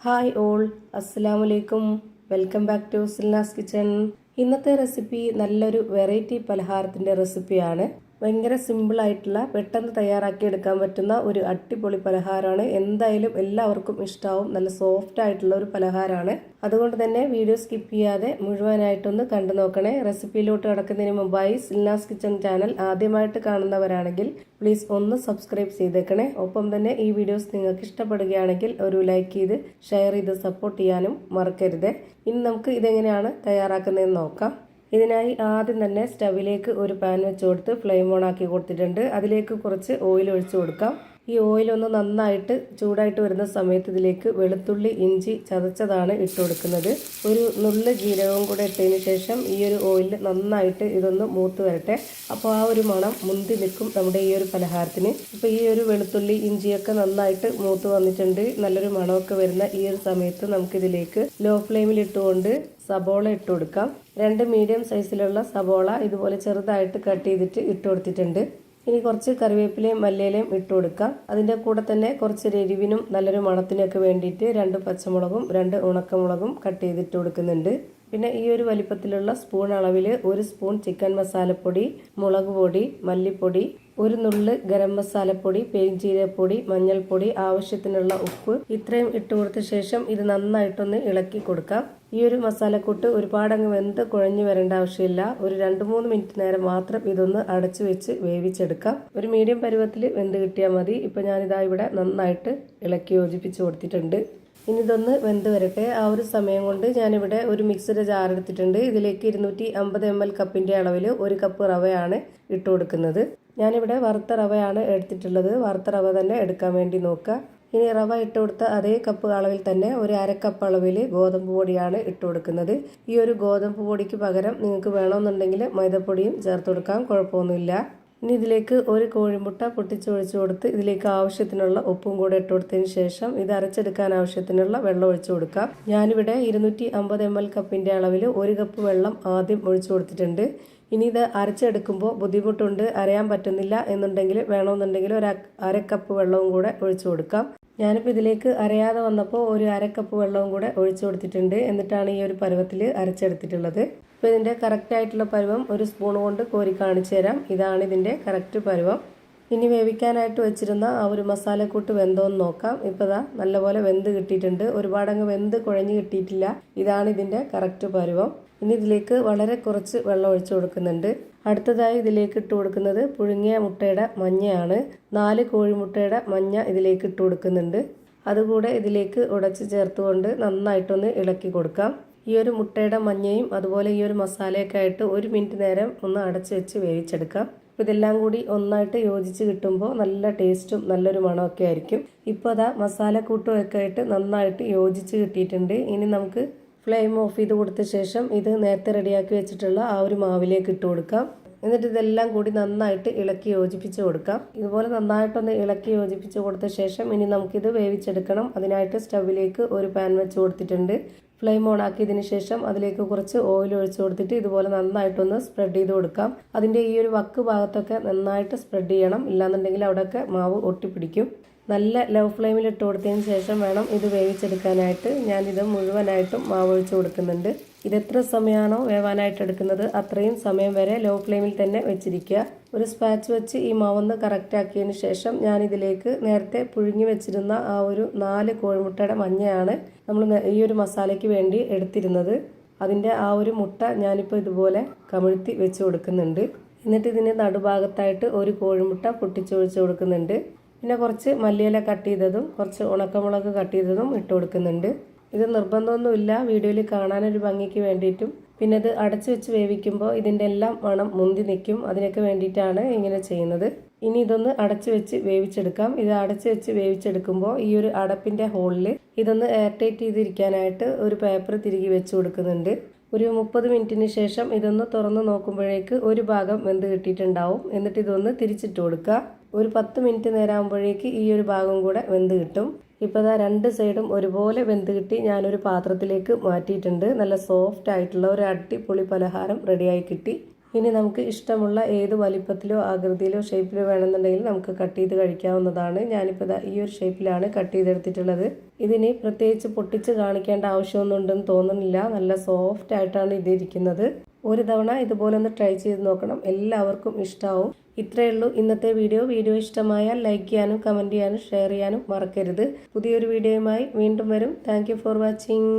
Hi all, അസ്സലാമു അലൈക്കും. Welcome back to Silnas kitchen. ഇന്നത്തെ റെസിപ്പി നല്ലൊരു വെറൈറ്റി പലഹാരത്തിൻ്റെ റെസിപ്പിയാണ്. ഭയങ്കര സിമ്പിളായിട്ടുള്ള പെട്ടെന്ന് തയ്യാറാക്കി എടുക്കാൻ പറ്റുന്ന ഒരു അടിപൊളി പലഹാരമാണ്. എന്തായാലും എല്ലാവർക്കും ഇഷ്ടമാവും. നല്ല സോഫ്റ്റ് ആയിട്ടുള്ള ഒരു പലഹാരമാണ്. അതുകൊണ്ട് തന്നെ വീഡിയോ സ്കിപ്പ് ചെയ്യാതെ മുഴുവനായിട്ടൊന്ന് കണ്ടു നോക്കണേ. റെസിപ്പിയിലോട്ട് കടക്കുന്നതിന് മുമ്പായി സിൽനാസ് കിച്ചൺ ചാനൽ ആദ്യമായിട്ട് കാണുന്നവരാണെങ്കിൽ പ്ലീസ് ഒന്ന് സബ്സ്ക്രൈബ് ചെയ്തേക്കണേ. ഒപ്പം തന്നെ ഈ വീഡിയോസ് നിങ്ങൾക്ക് ഇഷ്ടപ്പെടുകയാണെങ്കിൽ ഒരു ലൈക്ക് ചെയ്ത് ഷെയർ ചെയ്ത് സപ്പോർട്ട് ചെയ്യാനും മറക്കരുത്. ഇനി നമുക്ക് ഇതെങ്ങനെയാണ് തയ്യാറാക്കുന്നതെന്ന് നോക്കാം. ഇതിനായി ആദ്യം തന്നെ സ്റ്റവിലേക്ക് ഒരു പാൻ വെച്ച് കൊടുത്ത് ഫ്ലെയിം ഓൺ ആക്കി കൊടുത്തിട്ടുണ്ട്. അതിലേക്ക് കുറച്ച് ഓയിൽ ഒഴിച്ചു കൊടുക്കാം. ഈ ഓയിലൊന്ന് നന്നായിട്ട് ചൂടായിട്ട് വരുന്ന സമയത്ത് ഇതിലേക്ക് വെളുത്തുള്ളി ഇഞ്ചി ചതച്ചതാണ് ഇട്ട് കൊടുക്കുന്നത്. ഒരു നുള്ള് ജീരകവും കൂടെ ഇട്ടതിന് ശേഷം ഈ ഒരു ഓയിൽ നന്നായിട്ട് ഇതൊന്ന് മൂത്ത് വരട്ടെ. അപ്പോൾ ആ ഒരു മണം മുന്തി നിൽക്കും നമ്മുടെ ഈ ഒരു പലഹാരത്തിന്. ഇപ്പോൾ ഈ ഒരു വെളുത്തുള്ളി ഇഞ്ചിയൊക്കെ നന്നായിട്ട് മൂത്ത് വന്നിട്ടുണ്ട്. നല്ലൊരു മണമൊക്കെ വരുന്ന ഈ ഒരു സമയത്ത് നമുക്കിതിലേക്ക് ലോ ഫ്ലെയിമിൽ ഇട്ടുകൊണ്ട് സബോള ഇട്ട് കൊടുക്കാം. 2 മീഡിയം സൈസിലുള്ള സബോള ഇതുപോലെ ചെറുതായിട്ട് കട്ട് ചെയ്തിട്ട് ഇട്ട് കൊടുത്തിട്ടുണ്ട്. ഇനി കുറച്ച് കറിവേപ്പിലയും മല്ലിയിലയും ഇട്ട് കൊടുക്കാം. അതിൻ്റെ കൂടെ തന്നെ കുറച്ച് എരിവിനും നല്ലൊരു മണത്തിനൊക്കെ വേണ്ടിയിട്ട് 2 പച്ചമുളകും 2 ഉണക്കമുളകും കട്ട് ചെയ്തിട്ട് കൊടുക്കുന്നുണ്ട്. പിന്നെ ഈ ഒരു വലിപ്പത്തിലുള്ള സ്പൂൺ അളവിൽ 1 സ്പൂൺ ചിക്കൻ മസാലപ്പൊടി, മുളക് പൊടി, മല്ലിപ്പൊടി, 1 നുള്ള് ഗരം മസാലപ്പൊടി, പെരിഞ്ചീരകപ്പൊടി, മഞ്ഞൾപ്പൊടി, ആവശ്യത്തിനുള്ള ഉപ്പ് ഇത്രയും ഇട്ട് കൊടുത്ത ശേഷം ഇത് നന്നായിട്ടൊന്ന് ഇളക്കി കൊടുക്കാം. ഈ ഒരു മസാലക്കൂട്ട് ഒരുപാടങ്ങ് വെന്ത് കുഴഞ്ഞു വരേണ്ട ആവശ്യമില്ല. ഒരു 2-3 മിനിറ്റ് നേരം മാത്രം ഇതൊന്ന് അടച്ചു വെച്ച് വേവിച്ചെടുക്കാം. ഒരു മീഡിയം പരുവത്തിൽ വെന്ത് കിട്ടിയാൽ മതി. ഇപ്പം ഞാനിതാ ഇവിടെ നന്നായിട്ട് ഇളക്കി യോജിപ്പിച്ച് കൊടുത്തിട്ടുണ്ട്. ഇനി ഇതൊന്ന് വെന്ത് വരട്ടെ. ആ ഒരു സമയം കൊണ്ട് ഞാനിവിടെ ഒരു മിക്സിയുടെ ജാർ എടുത്തിട്ടുണ്ട്. ഇതിലേക്ക് 250 ml കപ്പിൻ്റെ അളവിൽ 1 കപ്പ് റവയാണ് ഇട്ട് കൊടുക്കുന്നത്. ഞാനിവിടെ വറുത്ത റവയാണ് എടുത്തിട്ടുള്ളത്. വറുത്ത റവ തന്നെ എടുക്കാൻ വേണ്ടി നോക്കുക. ഇനി റവ ഇട്ട് കൊടുത്ത അതേ കപ്പ് അളവിൽ തന്നെ ഒരു 1/2 കപ്പ് അളവിൽ ഗോതമ്പ് പൊടിയാണ് ഇട്ട് കൊടുക്കുന്നത്. ഈ ഒരു ഗോതമ്പ് പൊടിക്ക് പകരം നിങ്ങൾക്ക് വേണമെന്നുണ്ടെങ്കിൽ മൈദപ്പൊടിയും ചേർത്ത് കൊടുക്കാം, കുഴപ്പമൊന്നുമില്ല. ഇനി ഇതിലേക്ക് 1 കോഴിമുട്ട പൊട്ടിച്ചൊഴിച്ച് കൊടുത്ത് ഇതിലേക്ക് ആവശ്യത്തിനുള്ള ഉപ്പും കൂടെ ഇട്ട് കൊടുത്തതിന് ശേഷം ഇത് അരച്ചെടുക്കാൻ ആവശ്യത്തിനുള്ള വെള്ളം ഒഴിച്ചു കൊടുക്കാം. ഞാനിവിടെ 250 ml കപ്പിൻ്റെ അളവിൽ 1 കപ്പ് വെള്ളം ആദ്യം ഒഴിച്ചു കൊടുത്തിട്ടുണ്ട്. ഇനി ഇത് അരച്ചെടുക്കുമ്പോൾ ബുദ്ധിമുട്ടുണ്ട്, അരയാൻ പറ്റുന്നില്ല എന്നുണ്ടെങ്കിൽ വേണമെന്നുണ്ടെങ്കിൽ ഒരു 1/2 കപ്പ് വെള്ളവും കൂടെ ഒഴിച്ചു കൊടുക്കാം. ഞാനിപ്പോൾ ഇതിലേക്ക് അരയാതെ വന്നപ്പോൾ ഒരു 1/2 കപ്പ് വെള്ളവും കൂടെ ഒഴിച്ചു കൊടുത്തിട്ടുണ്ട്. എന്നിട്ടാണ് ഈ ഒരു പരുവത്തിൽ അരച്ചെടുത്തിട്ടുള്ളത്. ഇപ്പോൾ ഇതിൻ്റെ കറക്റ്റായിട്ടുള്ള പരുവം ഒരു സ്പൂൺ കൊണ്ട് കോരി കാണിച്ചു തരാം. ഇതാണ് ഇതിൻ്റെ കറക്റ്റ് പരുവം. ഇനി വേവിക്കാനായിട്ട് വെച്ചിരുന്ന ആ ഒരു മസാലക്കൂട്ട് വെന്തോന്ന് നോക്കാം. ഇപ്പോൾ ഇതാ നല്ലപോലെ വെന്ത് കിട്ടിയിട്ടുണ്ട്. ഒരുപാടങ്ങ് വെന്ത് കുഴഞ്ഞ് കിട്ടിയിട്ടില്ല. ഇതാണ് ഇതിൻ്റെ കറക്റ്റ് പരുവം. ഇനി ഇതിലേക്ക് വളരെ കുറച്ച് വെള്ളം ഒഴിച്ചു കൊടുക്കുന്നുണ്ട്. അടുത്തതായി ഇതിലേക്ക് ഇട്ട് കൊടുക്കുന്നത് പുഴുങ്ങിയ മുട്ടയുടെ മഞ്ഞയാണ്. 4 കോഴിമുട്ടയുടെ മഞ്ഞ ഇതിലേക്ക് ഇട്ട് കൊടുക്കുന്നുണ്ട്. അതുകൂടെ ഇതിലേക്ക് ഉടച്ച് ചേർത്തുകൊണ്ട് നന്നായിട്ടൊന്ന് ഇളക്കി കൊടുക്കാം. ഈ ഒരു മുട്ടയുടെ മഞ്ഞയും അതുപോലെ ഈ ഒരു മസാലയൊക്കെ ആയിട്ട് 1 മിനിറ്റ് നേരം ഒന്ന് അടച്ചു വെച്ച് വേവിച്ചെടുക്കാം. അപ്പോൾ ഇതെല്ലാം കൂടി ഒന്നായിട്ട് യോജിച്ച് കിട്ടുമ്പോൾ നല്ല ടേസ്റ്റും നല്ലൊരു മണമൊക്കെ ആയിരിക്കും. ഇപ്പോൾ അതാ മസാലക്കൂട്ടും ഒക്കെ ആയിട്ട് നന്നായിട്ട് യോജിച്ച് കിട്ടിയിട്ടുണ്ട്. ഇനി നമുക്ക് ഫ്ലെയിം ഓഫ് ചെയ്ത് കൊടുത്ത ശേഷം ഇത് നേരത്തെ റെഡിയാക്കി വെച്ചിട്ടുള്ള ആ ഒരു മാവിലേക്ക് ഇട്ട് കൊടുക്കാം. എന്നിട്ട് ഇതെല്ലാം കൂടി നന്നായിട്ട് ഇളക്കി യോജിപ്പിച്ച് കൊടുക്കാം. ഇതുപോലെ നന്നായിട്ടൊന്ന് ഇളക്കി യോജിപ്പിച്ച് കൊടുത്ത ശേഷം ഇനി നമുക്കിത് വേവിച്ചെടുക്കണം. അതിനായിട്ട് സ്റ്റവിലേക്ക് ഒരു പാൻ വെച്ച് കൊടുത്തിട്ടുണ്ട്. ഫ്ലെയിം ഓൺ ആക്കിയതിന് ശേഷം അതിലേക്ക് കുറച്ച് ഓയിൽ ഒഴിച്ച് കൊടുത്തിട്ട് ഇതുപോലെ നന്നായിട്ടൊന്ന് സ്പ്രെഡ് ചെയ്ത് കൊടുക്കാം. അതിൻ്റെ ഈ ഒരു വക്ക് ഭാഗത്തൊക്കെ നന്നായിട്ട് സ്പ്രെഡ് ചെയ്യണം, ഇല്ലാന്നുണ്ടെങ്കിൽ അവിടെയൊക്കെ മാവ് ഒട്ടിപ്പിടിക്കും. നല്ല ലോ ഫ്ലെയിമിൽ ഇട്ട് കൊടുത്തതിന് ശേഷം വേണം ഇത് വേവിച്ചെടുക്കാനായിട്ട്. ഞാനിത് മുഴുവനായിട്ടും മാവ് ഒഴിച്ച് കൊടുക്കുന്നുണ്ട്. ഇതെത്ര സമയമാണോ വേവാനായിട്ട് എടുക്കുന്നത് അത്രയും സമയം വരെ ലോ ഫ്ലെയിമിൽ തന്നെ വെച്ചിരിക്കുക. ഒരു സ്പാച്ച് വെച്ച് ഈ മാവൊന്ന് കറക്റ്റാക്കിയതിന് ശേഷം ഞാനിതിലേക്ക് നേരത്തെ പുഴുങ്ങി വെച്ചിരുന്ന ആ ഒരു 4 കോഴിമുട്ടയുടെ മഞ്ഞയാണ് നമ്മൾ ഈ ഒരു മസാലയ്ക്ക് വേണ്ടി എടുത്തിരുന്നത്. അതിൻ്റെ ആ ഒരു മുട്ട ഞാനിപ്പോൾ ഇതുപോലെ കമിഴ്ത്തി വെച്ച് കൊടുക്കുന്നുണ്ട്. എന്നിട്ട് ഇതിന് നടുഭാഗത്തായിട്ട് 1 കോഴിമുട്ട പൊട്ടിച്ചൊഴിച്ച് കൊടുക്കുന്നുണ്ട്. പിന്നെ കുറച്ച് മല്ലിയില കട്ട് ചെയ്തതും കുറച്ച് ഉണക്കമുളക് കട്ട് ചെയ്തതും ഇട്ട് കൊടുക്കുന്നുണ്ട്. ഇത് നിർബന്ധമൊന്നുമില്ല, വീഡിയോയിൽ കാണാനൊരു ഭംഗിക്ക് വേണ്ടിയിട്ടും. പിന്നെ ഇത് അടച്ചു വെച്ച് വേവിക്കുമ്പോൾ ഇതിൻ്റെ എല്ലാം മണം മുന്തി നിൽക്കും. അതിനൊക്കെ വേണ്ടിയിട്ടാണ് ഇങ്ങനെ ചെയ്യുന്നത്. ഇനി ഇതൊന്ന് അടച്ചു വെച്ച് വേവിച്ചെടുക്കാം. ഇത് അടച്ചു വെച്ച് വേവിച്ചെടുക്കുമ്പോൾ ഈ ഒരു അടപ്പിൻ്റെ ഹോളിൽ ഇതൊന്ന് എയർ ടൈറ്റ് ചെയ്തിരിക്കാനായിട്ട് ഒരു പേപ്പർ തിരികെ വെച്ച് കൊടുക്കുന്നുണ്ട്. ഒരു 30 മിനിറ്റിന് ശേഷം ഇതൊന്ന് തുറന്ന് നോക്കുമ്പോഴേക്ക് ഒരു ഭാഗം വെന്ത് കിട്ടിയിട്ടുണ്ടാവും. എന്നിട്ട് ഇതൊന്ന് തിരിച്ചിട്ട് കൊടുക്കുക. ഒരു 10 മിനിറ്റ് നേരം ആകുമ്പോഴേക്ക് ഈ ഒരു ഭാഗം കൂടെ വെന്ത് കിട്ടും. ഇപ്പോൾ ഇതാ 2 സൈഡും ഒരുപോലെ വെന്ത് കിട്ടി ഞാനൊരു പാത്രത്തിലേക്ക് മാറ്റിയിട്ടുണ്ട്. നല്ല സോഫ്റ്റ് ആയിട്ടുള്ള ഒരു അടിപൊളി പലഹാരം റെഡിയായി കിട്ടി. ഇനി നമുക്ക് ഇഷ്ടമുള്ള ഏത് വലിപ്പത്തിലോ ആകൃതിയിലോ ഷേപ്പിലോ വേണമെന്നുണ്ടെങ്കിൽ നമുക്ക് കട്ട് ചെയ്ത് കഴിക്കാവുന്നതാണ്. ഞാനിപ്പോൾ ഈ ഒരു ഷേപ്പിലാണ് കട്ട് ചെയ്തെടുത്തിട്ടുള്ളത്. ഇതിന് പ്രത്യേകിച്ച് പൊട്ടിച്ച് കാണിക്കേണ്ട ആവശ്യമൊന്നും ഉണ്ടെന്ന് തോന്നുന്നില്ല. നല്ല സോഫ്റ്റ് ആയിട്ടാണ് ഇതിരിക്കുന്നത്. ഒരു തവണ ഇതുപോലെ ഒന്ന് ട്രൈ ചെയ്ത് നോക്കണം, എല്ലാവർക്കും ഇഷ്ടമാവും. ഇത്രയേ ഉള്ളൂ ഇന്നത്തെ വീഡിയോ ഇഷ്ടമായാൽ ലൈക്ക് ചെയ്യാനും കമൻറ്റ് ചെയ്യാനും ഷെയർ ചെയ്യാനും മറക്കരുത്. പുതിയൊരു വീഡിയോയുമായി വീണ്ടും വരും. Thank you for watching.